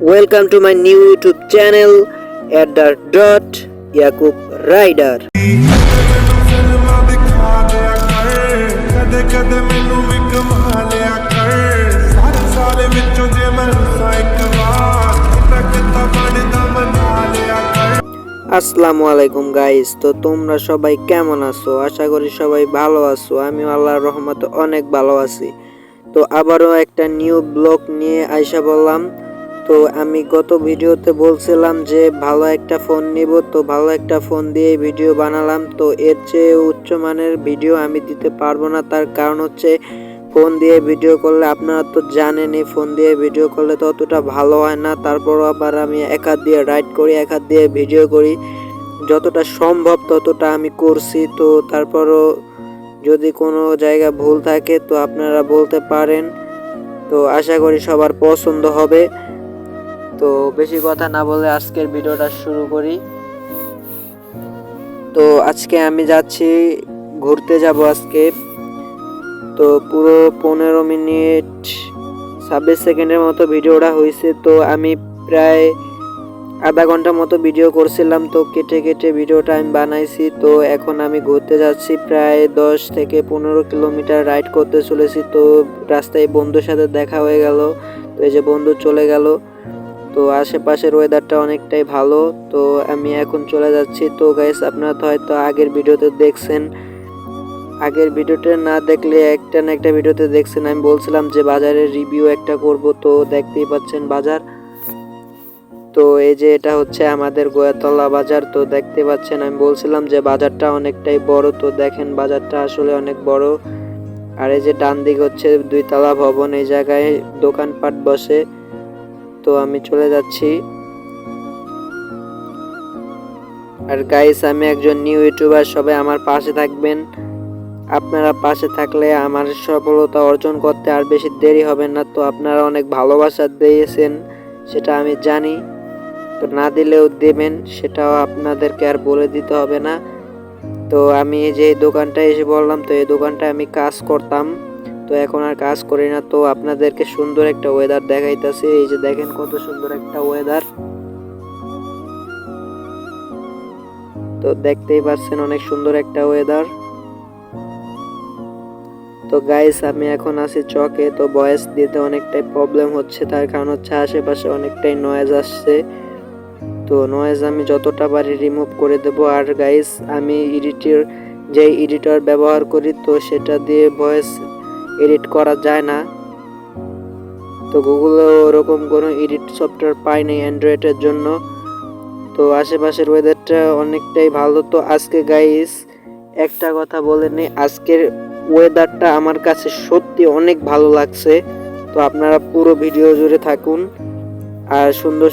Welcome to my new YouTube channel at the dot Yakub Rider. আসসালামু আলাইকুম guys, তো তোমরা সবাই কেমন আছো? আশা করি সবাই ভালো আছো। আমি আল্লাহর রহমতে অনেক ভালো আছি। তো আবারও একটা নিউ ব্লগ নিয়ে আইসা বললাম। তো আমি গত ভিডিওতে বলছিলাম যে ভালো একটা ফোন নিব, তো ভালো একটা ফোন দিয়ে ভিডিও বানালাম। তো এর চেয়ে উচ্চমানের ভিডিও আমি দিতে পারবো না, তার কারণ হচ্ছে ফোন দিয়ে ভিডিও করলে আপনারা তো জানেনই, ফোন দিয়ে ভিডিও করলে তো অতটা ভালো হয় না। তারপরও আবার আমি এক হাত দিয়ে রাইড করি, এক হাত দিয়ে ভিডিও করি, যতটা সম্ভব ততটা আমি করছি। তো তারপরও যদি কোনো জায়গা ভুল থাকে তো আপনারা বলতে পারেন। তো আশা করি সবার পছন্দ হবে। তো বেশি কথা না বলে আজকের ভিডিওটা শুরু করি। তো আজকে আমি যাচ্ছি, ঘুরতে যাব আজকে। তো পুরো 15 মিনিট 26 সেকেন্ডের মতো ভিডিওটা হয়েছে। তো আমি প্রায় আধা ঘন্টা মতো ভিডিও করছিলাম, তো কেটে কেটে ভিডিওটা আমি বানাইছি। তো এখন আমি ঘুরতে যাচ্ছি, প্রায় 10 থেকে 15 কিলোমিটার রাইড করতে চলেছি। তো রাস্তায় বন্ধুর সাথে দেখা হয়ে গেল, তো এই যে বন্ধু চলে গেল। তো আশেপাশের ওয়েদারটা অনেকটাই ভালো। তো আমি এখন চলে যাচ্ছি। তো গাইস, আপনারা তো হয়তো আগের ভিডিওতে দেখছেন, আগের ভিডিওটা না দেখলে একটা না একটা ভিডিওতে দেখছেন আমি বলছিলাম যে বাজারের রিভিউ একটা করব। তো দেখতেই পাচ্ছেন বাজার। তো এই যে এটা হচ্ছে আমাদের গোয়াতলা বাজার। তো দেখতে পাচ্ছেন আমি বলছিলাম যে বাজারটা অনেকটাই বড়। তো দেখেন বাজারটা আসলে অনেক বড়। আর এই যে ডান দিক হচ্ছে 2 তলা ভবন, এই জায়গায় দোকানপাট বসে। তো আমি চলে যাচ্ছি। আর গাইস, আমি একজন নিউ ইউটিউবার, সবাই আমার পাশে থাকবেন। আপনারা পাশে থাকলে আমার সফলতা অর্জন করতে আর বেশি দেরি হবে না। তো আপনারা অনেক ভালোবাসা দিয়েছেন, সেটা আমি জানি। তো না দিলেও দেবেন, সেটাও আপনাদেরকে আর বলে দিতে হবে না। তো আমি যে দোকানটা এসে বললাম, তো এই দোকানটায় আমি কাজ করতাম, তো এখন আর কাজ করি না। তো আপনাদেরকে সুন্দর একটা ওয়েদার দেখাইতেছি। এই যে দেখেন কত সুন্দর একটা ওয়েদার। তো দেখতেই পাচ্ছেন অনেক সুন্দর একটা ওয়েদার। তো গাইস, আমি এখন আছি চকে। তো ভয়েস দিতে অনেকটাই প্রবলেম হচ্ছে, তার কারণ হচ্ছে আশেপাশে অনেকটাই নয়েজ আসছে। তো নয়েজ আমি যতটা পারি রিমুভ করে দেব। আর গাইস, আমি যে এডিটর ব্যবহার করি, তো সেটা দিয়ে ভয়েস এডিট করা যায় না। তো গুগলে ওরকম কোনো এডিট সফটওয়্যার পাই নাই অ্যান্ড্রয়েডের জন্য। তো আশেপাশের ওয়েদারটা অনেকটাই ভালো। তো আজকে গাইস একটা কথা বলে নেই, আজকের ওয়েদারটা আমার কাছে সত্যি অনেক ভালো লাগছে। তো আপনারা পুরো ভিডিও জুড়ে থাকুন আর সুন্দর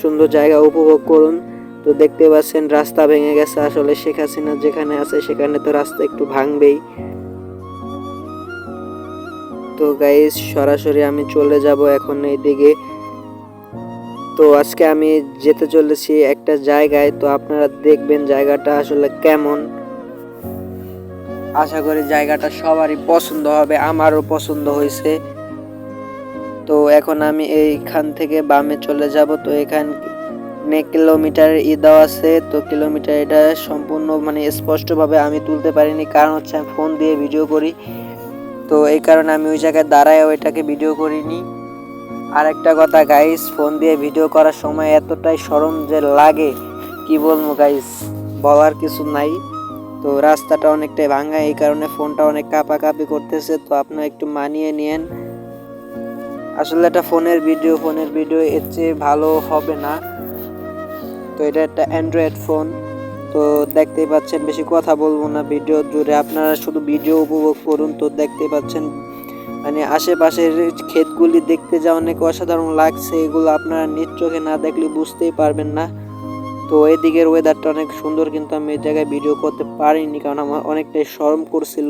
সুন্দর জায়গা উপভোগ করুন। তো দেখতে পাচ্ছেন রাস্তা ভেঙে গেছে, আসলে শেখ হাসিনা যেখানে আছে সেখানে তো রাস্তা একটু ভাঙবেই। তো গাইস, সরাসরি আমি চলে যাব এখন এইদিকে। তো আজকে আমি যেতে চলেছি একটা জায়গায়, তো আপনারা দেখবেন জায়গাটা আসলে কেমন। আশা করি জায়গাটা সবারই পছন্দ হবে, আমারও পছন্দ হয়েছে। তো এখন আমি এইখান থেকে বামে চলে যাব। তো এখানে কিলোমিটার দেওয়া আছে। তো কিলোমিটার এটা সম্পূর্ণ স্পষ্টভাবে আমি তুলতে পারিনি, কারণ হচ্ছে আমি ফোন দিয়ে ভিডিও করি। তো এই কারণে আমি ওই জায়গায় দাঁড়ায় ওইটাকে ভিডিও করিনি। আর একটা কথা গাইস, ফোন দিয়ে ভিডিও করার সময় এতটাই শরম যে লাগে, কি বলবো গাইস, বলার কিছু নাই। তো রাস্তাটা অনেকটাই ভাঙা, এই কারণে ফোনটা অনেক কাঁপাকাঁপি করতেছে। তো আপনারা একটু মানিয়ে নিয়েন। আসলে এটা ফোনের ভিডিও এর চেয়ে ভালো হবে না। তো এটা একটা অ্যান্ড্রয়েড ফোন। তো দেখতেই পাচ্ছেন, বেশি কথা বলবো না ভিডিও জুড়ে, আপনারা শুধু ভিডিও উপভোগ করুন। তো দেখতে পাচ্ছেন আশেপাশের ক্ষেতগুলি দেখতে যা অনেক অসাধারণ লাগছে, এগুলো আপনারা নিজ চোখে না দেখলে বুঝতেই পারবেন না। তো এদিকের ওয়েদারটা অনেক সুন্দর, কিন্তু আমি এই জায়গায় ভিডিও করতে পারিনি, কারণ আমার অনেকটাই শরম করছিল।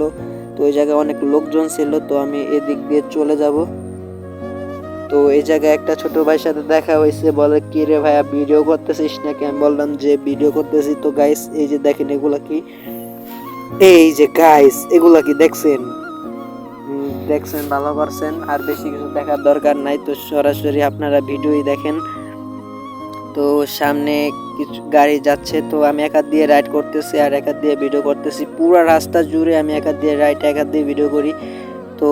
তো এই জায়গায় অনেক লোকজন ছিল, তো আমি এদিক দিয়ে চলে যাব। তো এই জায়গায় একটা ছোট ভাইয়ের সাথে দেখা হয়েছে, বলে কি রে ভাইয়া ভিডিও করতেছিস নাকি? আমি বললাম যে ভিডিও করতেছি। তো গাইস, এই যে দেখেন এগুলা কি, এই যে গাইস এগুলা কি দেখছেন? দেখছেন ভালো করছেন, আর বেশি কিছু দেখার দরকার নাই। তো সরাসরি আপনারা ভিডিওই দেখেন। তো সামনে কিছু গাড়ি যাচ্ছে, তো আমি এক হাত দিয়ে রাইড করতেছি আর এক হাত দিয়ে ভিডিও করতেছি। পুরো রাস্তা জুড়ে আমি এক হাত দিয়ে রাইড এক হাত দিয়ে ভিডিও করি। তো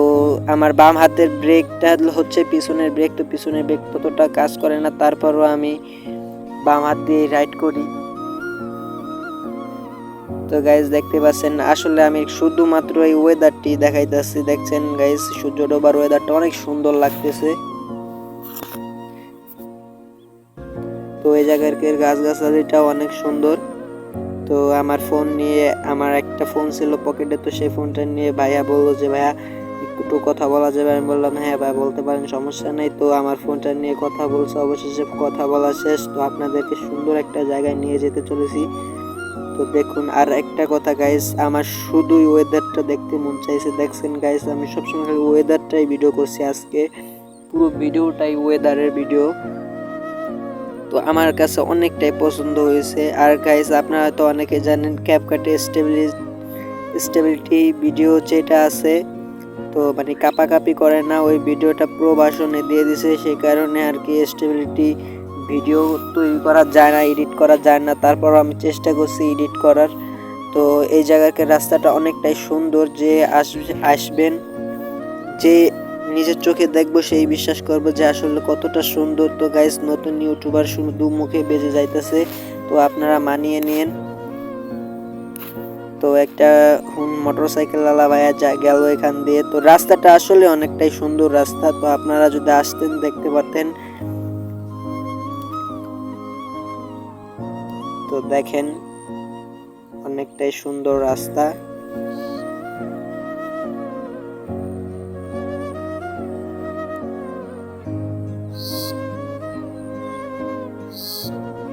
আমার বাম হাতের ব্রেকটা হচ্ছে পিছনের ব্রেক, তো পিছনের ব্রেক ততটা কাজ করে না, তারপরও আমি বাম হাত দিয়ে রাইড করি। তো গাইজ দেখতে পাচ্ছেন, আসলে আমি শুধুমাত্র এই ওয়েদারটি দেখাইতেছি। দেখছেন গাইজ, সূর্য ডোবার ওয়েদারটা অনেক সুন্দর লাগতেছে। তো এই জায়গার গাছগাছালিটাও অনেক সুন্দর। তো আমার ফোন নিয়ে, আমার একটা ফোন ছিল পকেটে, তো সেই ফোনটা নিয়ে ভাইয়া বললো যে ভাইয়া একটু কথা বলা যাবে। আমি বললাম হ্যাঁ ভাই বলতে পারেন, সমস্যা নেই। তো আমার ফোনটা নিয়ে কথা বলছে, অবশেষে কথা বলা শেষ। তো আপনাদেরকে সুন্দর একটা জায়গায় নিয়ে যেতে চলেছি। তো দেখুন, আর একটা কথা গাইস, আমার শুধুই ওয়েদারটা দেখতে মন চাইছে। দেখছেন গাইস, আমি সবসময় খালি ওয়েদারটাই ভিডিও করছি, আজকে পুরো ভিডিওটাই ওয়েদারের ভিডিও। তো আমার কাছে অনেকটাই পছন্দ হয়েছে। আর গাইস, আপনারা তো অনেকে জানেন ক্যাপকাটে স্টেবিলিটি ভিডিও যেটা আছে, তো মানে কাপাকাপি করে না, ওই ভিডিওটা প্রবাসনে দিয়ে দিছে। সেই কারণে আর কি স্টেবিলিটি ভিডিও তৈরি করা যায় না, এডিট করা যায় না। তারপর আমি চেষ্টা করছি এডিট করার। তো এই জায়গার রাস্তাটা অনেকটাই সুন্দর, যে আসবেন, যে নিজের চোখে দেখবো সেই বিশ্বাস করবো যে আসলে কতটা সুন্দর। তো গাইস, নতুন ইউটিউবার শুধু মুখে বেজে যাইতেছে, তো আপনারা মানিয়ে নিন। তো একটা মোটরসাইকেল আলা ভাইয়া গেল এখান দিয়ে। তো রাস্তাটা আসলে অনেকটাই সুন্দর রাস্তা, তো আপনারা যদি আসতেন দেখতে পারতেন। তো দেখেন, অনেকটাই সুন্দর রাস্তা।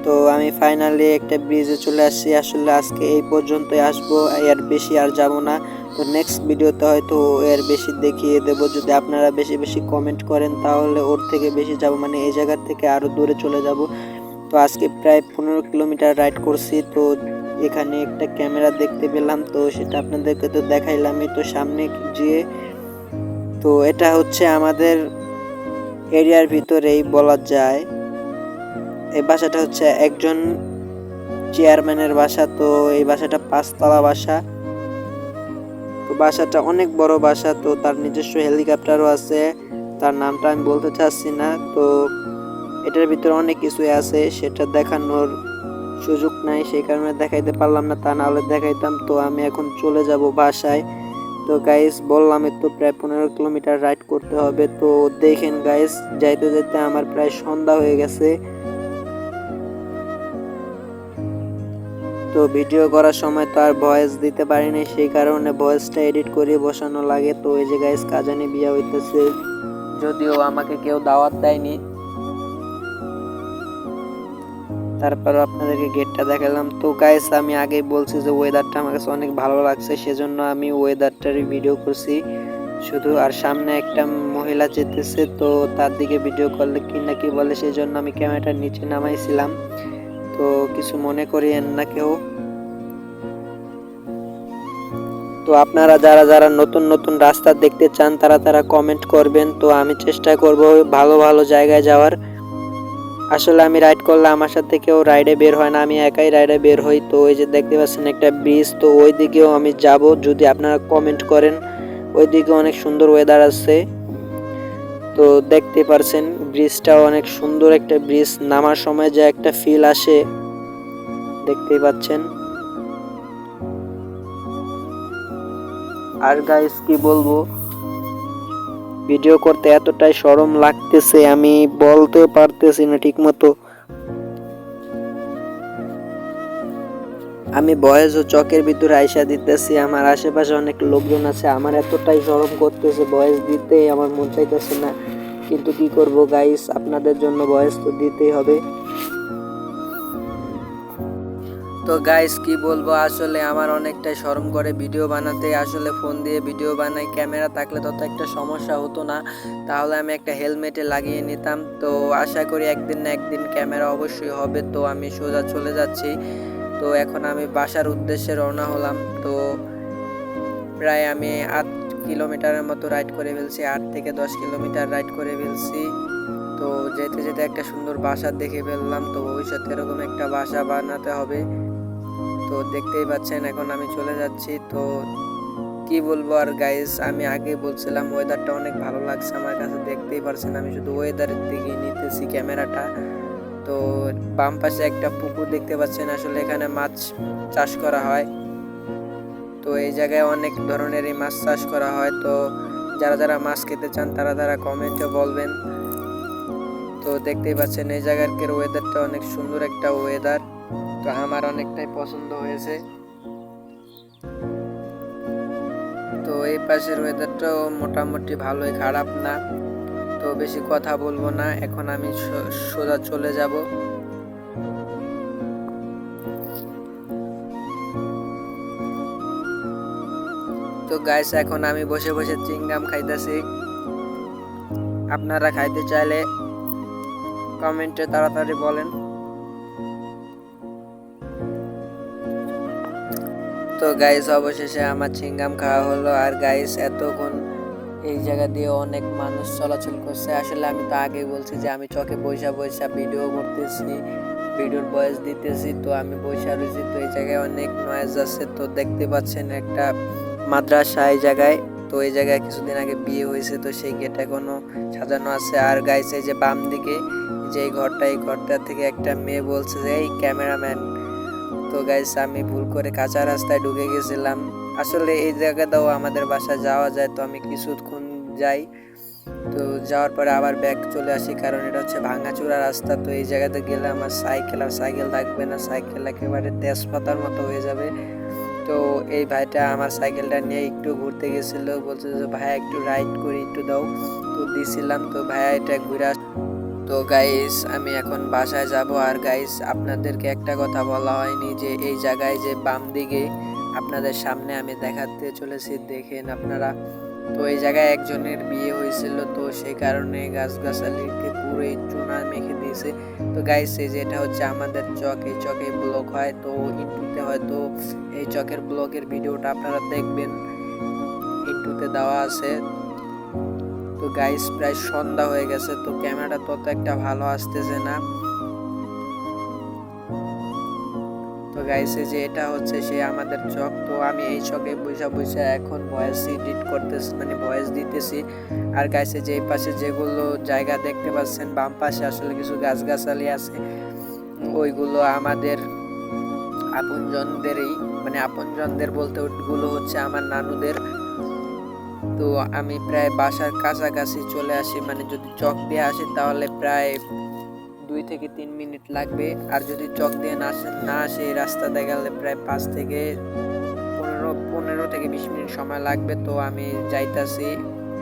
তো আমি ফাইনালি একটা ব্রিজে চলে আসছি। আসলে আজকে এই পর্যন্তই আসবো, এর বেশি আর যাব না। তো নেক্সট ভিডিওতে হয়তো এর বেশি দেখিয়ে দেবো। যদি আপনারা বেশি বেশি কমেন্ট করেন তাহলে ওর থেকে বেশি যাব, মানে এই জায়গার থেকে আরও দূরে চলে যাব। তো আজকে প্রায় 15 কিলোমিটার রাইড করছি। তো এখানে একটা ক্যামেরা দেখতে পেলাম, তো সেটা আপনাদেরকে তো দেখাইলামই। তো সামনে গিয়ে, তো এটা হচ্ছে আমাদের এরিয়ার ভিতরেই বলা যায়। এই বাসাটা হচ্ছে একজন চেয়ারম্যানের বাসা। তো এই বাসাটা 5তলা বাসা। তো বাসাটা অনেক বড় বাসা। তো তার নিজস্ব হেলিকপ্টারও আছে, তার নামটা আমি বলতে চাচ্ছি না। তো এটার ভিতরে অনেক কিছুই আছে, সেটা দেখানোর সুযোগ নাই, সেই কারণে দেখাইতে পারলাম না, তা নাহলে দেখাইতাম। তো আমি এখন চলে যাব বাসায়। তো গাইস, বললাম তো প্রায় 15 কিলোমিটার রাইড করতে হবে। তো দেখেন গাইস, যাইতে যাইতে আমার প্রায় সন্ধ্যা হয়ে গেছে। তো ভিডিও করার সময় তো আর ভয়েস দিতে পারিনি, সেই কারণে ভয়েসটা এডিট করে বসানো লাগে। তো এই যে গাইস, কাজানি বিয়া হইতেছে, যদিও আমাকে কেউ দাওয়াত দেয়নি। তারপর আপনাদেরকে গেটটা দেখালাম। তো গাইস, আমি আগেই বলছি যে ওয়েদারটা আমার কাছে অনেক ভালো লাগছে, সেজন্য আমি ওয়েদারটারই ভিডিও করছি শুধু। আর সামনে একটা মহিলা যেতেছে, তো তার দিকে ভিডিও করলে কি না কি বলে, সেই জন্য আমি ক্যামেরাটা নিচে নামাইছিলাম। তো কিছু মনে করিয়েন না কেউ। তো আপনারা যারা যারা নতুন নতুন রাস্তা দেখতে চান তারা কমেন্ট করবেন। তো আমি চেষ্টা করব ভালো ভালো জায়গায় যাওয়ার। আসলে আমি রাইড করলে আমার সাথে কেউ রাইডে বের হয় না, আমি একাই রাইডে বের হই। তো ওই যে দেখতে পাচ্ছেন একটা ব্রিজ, তো ওই দিকেও আমি যাব যদি আপনারা কমেন্ট করেন। ওই দিকে অনেক সুন্দর ওয়েদার আছে। তো দেখতে পারছেন, ব্রিজটাও অনেক সুন্দর একটা ব্রিজ, নামার সময় যে একটা ফিল আসে দেখতেই পাচ্ছেন। আর গাইস, কি বলবো, ভিডিও করতে এতটাই শরম লাগতেছে, আমি বলতেও পারতেছি না ঠিক মতো। আমি ভয়েস ও চকের ভিতরে আইসা দিতেছি, আমার আশেপাশে অনেক লোকজন আছে, আমার এতটাই শরম করতেছে, ভয়েস দিতে আমার মন চাইতেছে না। কিন্তু কি করব গাইস, আপনাদের জন্য ভয়েস তো দিতেই হবে। তো গাইস, কি বলবো, আসলে আমার অনেকটাই শরম করে ভিডিও বানাতে। আসলে ফোন দিয়ে ভিডিও বানাই, ক্যামেরা থাকলে তত একটা সমস্যা হতো না, তাহলে আমি একটা হেলমেটে লাগিয়ে নিতাম। তো আশা করি একদিন না একদিন ক্যামেরা অবশ্যই হবে। তো আমি সোজা চলে যাচ্ছি। তো এখন আমি বাসার উদ্দেশ্যে রওনা হলাম। তো প্রায় আমি কিলোমিটারের মতো রাইড করে ফেলছি, 8 থেকে 10 কিলোমিটার রাইড করে ফেলছি। তো যেতে যেতে একটা সুন্দর বাসা দেখে ফেললাম, তো ভবিষ্যতে এরকম একটা বাসা বানাতে হবে। তো দেখতেই পাচ্ছেন এখন আমি চলে যাচ্ছি। তো কি বলবো আর গাইস, আমি আগে বলছিলাম ওয়েদারটা অনেক ভালো লাগছে আমার কাছে, দেখতেই পারছেন আমি শুধু ওয়েদারের দিকে নিতেছি ক্যামেরাটা। তো বাম পাশে একটা পুকুর দেখতে পাচ্ছেন, আসলে এখানে মাছ চাষ করা হয়। তো এই জায়গায় অনেক ধরনেরই মাছ চাষ করা হয়। তো যারা যারা মাছ খেতে চান তারা কমেন্টে বলবেন। তো দেখতেই পাচ্ছেন এই জায়গার ওয়েদারটা অনেক সুন্দর একটা ওয়েদার, তো আমার অনেকটাই পছন্দ হয়েছে। তো এই পাশের ওয়েদারটাও মোটামুটি ভালোই, খারাপ না। তো বেশি কথা বলবো না, এখন আমি সোজা চলে যাব। তো গাইস এখন আমি বসে বসে চিংগাম খাইতেছি। আপনারা খাইতে চাইলে কমেন্টে তাড়াতাড়ি বলেন। তো গাইস অবশেষে আমার চিংগাম খাওয়া হলো। আর গাইস এতক্ষণ এই জায়গা দিয়ে অনেক মানুষ চলাচল করছে। আসলে আমি তো আগেই বলছি যে আমি চকে বৈশা বৈশা ভিডিও করতেছি, ভিডিওর ভয়েস দিতেছি। তো আমি বৈশা রয়েছি, তো এই জায়গায় অনেক নয়েজ আছে। তো দেখতে পাচ্ছেন একটা মাদ্রাসা এই জায়গায়। তো এই জায়গায় কিছুদিন আগে বিয়ে হয়েছে, তো সেই গেট এখনো সাজানো আছে। আর গাইস এই যে বাম দিকে যে এই ঘরটা থেকে একটা মেয়ে বলছে যে এই ক্যামেরাম্যান। তো গাইস আমি ভুল করে কাঁচা রাস্তায় ঢুকে গেছিলাম। আসলে এই জায়গাটাও আমাদের বাসায় যাওয়া যায়, তো আমি কিছুক্ষণ যাই, তো যাওয়ার পরে আবার ব্যাক চলে আসি, কারণ এটা হচ্ছে ভাঙাচোরা রাস্তা। তো এই জায়গাতে গেলে আমার সাইকেল থাকবে না, সাইকেল একেবারে তেজপাতার মতো হয়ে যাবে। তো এই ভাইটা আমার সাইকেলটা নিয়ে একটু ঘুরতে গেছিল, বলছে যে ভাইয়া একটু রাইড করি, একটু দাও। তো দিছিলাম, তো ভাইয়া এটা ঘুরে। তো গাইস আমি এখন বাসায় যাব। আর গাইস আপনাদেরকে একটা কথা বলা হয়নি, যে এই জায়গায় যে বাম দিকে আপনাদের সামনে আমি দেখাতে চলেছি, দেখেন আপনারা। তো এই জায়গায় একজনের বিয়ে হয়েছিল, তো সেই কারণে গাছগাছালিকে পুরো চুনা মেখে দিয়েছে। তো গাইস এই যে এটা হচ্ছে আমাদের চক, এই চকে ব্লক হয়, তো ইন্টুতে হয়তো এই চকের ব্লকের ভিডিওটা আপনারা দেখবেন, ইন্টুতে দেওয়া আছে। তো গাইস প্রায় সন্ধ্যা হয়ে গেছে, তো ক্যামেরাটা তত একটা ভালো আসতেছে না। তো গাইস এই যে এটা হচ্ছে সে আমাদের চক। তো আমি এই চকে বসে এখন ভয়েস এডিট করতেছি, মানে ভয়েস দিতেছি। আর গাইস এই যে এই পাশে যেগুলো জায়গা দেখতে পাচ্ছেন বাম পাশে আসলে কিছু গাছগাছালি আছে, ওইগুলো আমাদের আপনজনদেরই, মানে আপনজনদের বলতে ওইগুলো হচ্ছে আমার নানুদের। তো আমি প্রায় বাসার কাছাকাছি চলে আসি, মানে যদি চক দিয়ে আসি তাহলে প্রায় 2 থেকে 3 মিনিট লাগবে। আর যদি চক দিয়ে না আসে এই রাস্তাতে গেলে প্রায় 5 থেকে 15 থেকে 20 মিনিট সময় লাগবে। তো আমি যাইতাছি।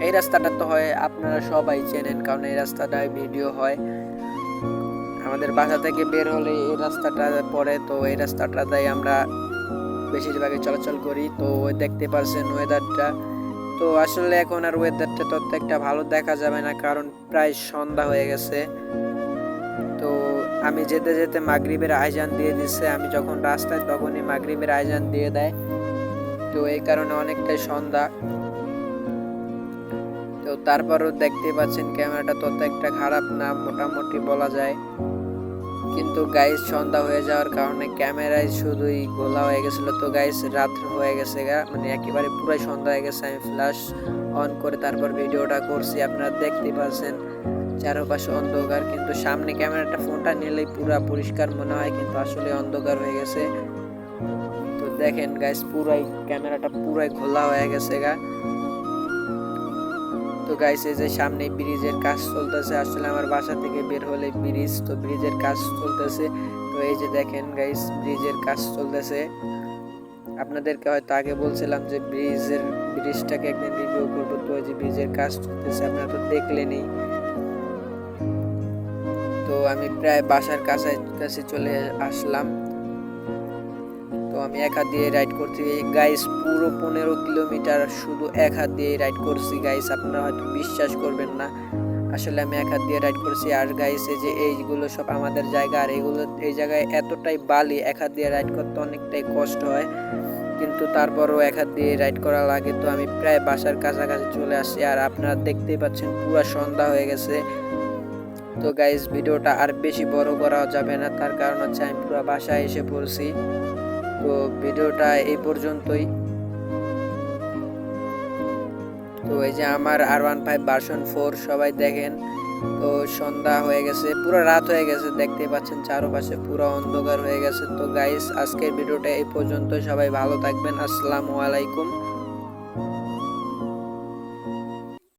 এই রাস্তাটা তো হয় আপনারা সবাই চেনেন, কারণ এই রাস্তাটায় ভিডিও হয়। আমাদের বাসা থেকে বের হলে এই রাস্তাটা পড়ে, তো এই রাস্তাটাতেই আমরা বেশিরভাগই চলাচল করি। তো দেখতে পারছেন ওয়েদারটা। তো আসলে এখন আর ওয়েদারটা তত একটা ভালো দেখা যাবে না, কারণ প্রায় সন্ধ্যা হয়ে গেছে। তো আমি যেতে যেতে মাগরিবের আজান দিয়ে দিচ্ছে, আমি যখন রাস্তায় তখনই মাগরিবের আজান দিয়ে দেয়। তো এই কারণে অনেকটাই সন্ধ্যা। তো তারপরও দেখতে পাচ্ছেন ক্যামেরাটা তত একটা খারাপ না, মোটামুটি বলা যায়। কিন্তু গাইস সন্ধ্যা হয়ে যাওয়ার কারণে ক্যামেরায় শুধুই গোলা হয়ে গেছিল। তো গাইস রাত হয়ে গেছে মানে একেবারে পুরাই সন্ধ্যা হয়ে গেছে। আমি ফ্ল্যাশ অন করে তারপর ভিডিওটা করছি, আপনারা দেখতে পাচ্ছেন চারপাশে অন্ধকার, কিন্তু সামনে ক্যামেরাটা ফোনটা নিলেই পুরা পরিষ্কার মনে হয়, কিন্তু আসলে অন্ধকার হয়ে গেছে। তো দেখেন গাইস পুরাই ক্যামেরাটা পুরাই ঘোলা হয়ে গেছে গা। তো গাইস এই যে সামনে ব্রিজের কাজ চলতেছে, আসলে আমার বাসা থেকে বের হলে ব্রিজ, তো ব্রিজের কাজ চলতেছে। তো এই যে দেখেন গাইস ব্রিজের কাজ চলতেছে। আপনাদেরকে হয়তো আগে বলছিলাম যে ব্রিজটাকে একদিন রিভিউ করবো। তো এই যে ব্রিজের কাজ চলতেছে, আপনারা তো দেখলেনই। তো আমি প্রায় বাসার কাছে চলে আসলাম। তো আমি এক হাত দিয়ে রাইড করছি গাইস, পুরো 15 কিলোমিটার শুধু এক হাত দিয়ে রাইড করছি গাইস। আপনারা হয়তো বিশ্বাস করবেন না, আসলে আমি এক হাত দিয়ে রাইড করছি। আর গাইস এই যে এইগুলো সব আমাদের জায়গা, আর এই জায়গায় এতটাই বালি, এক হাত দিয়ে রাইড করতে অনেকটাই কষ্ট হয়। কিন্তু তারপরও এক হাত দিয়ে রাইড করা লাগে। তো আমি প্রায় বাসার কাছাকাছি চলে আসছি, আর আপনারা দেখতেই পাচ্ছেন পুরো সন্ধ্যা হয়ে গেছে। তো গাইজ ভিডিওটা আর বেশি বড় করা যাবে না, তার কারণ হচ্ছে আমি পুরো বাসায় এসে পড়ছি। তো ভিডিওটা এই পর্যন্তই। তো এই যে আমার R15 ভার্সন 4 সবাই দেখেন। তো সন্ধ্যা হয়ে গেছে, পুরো রাত হয়ে গেছে, দেখতেই পাচ্ছেন চারপাশে পুরো অন্ধকার হয়ে গেছে। তো গাইস আজকের ভিডিওটা এই পর্যন্ত, সবাই ভালো থাকবেন, আসসালামু আলাইকুম।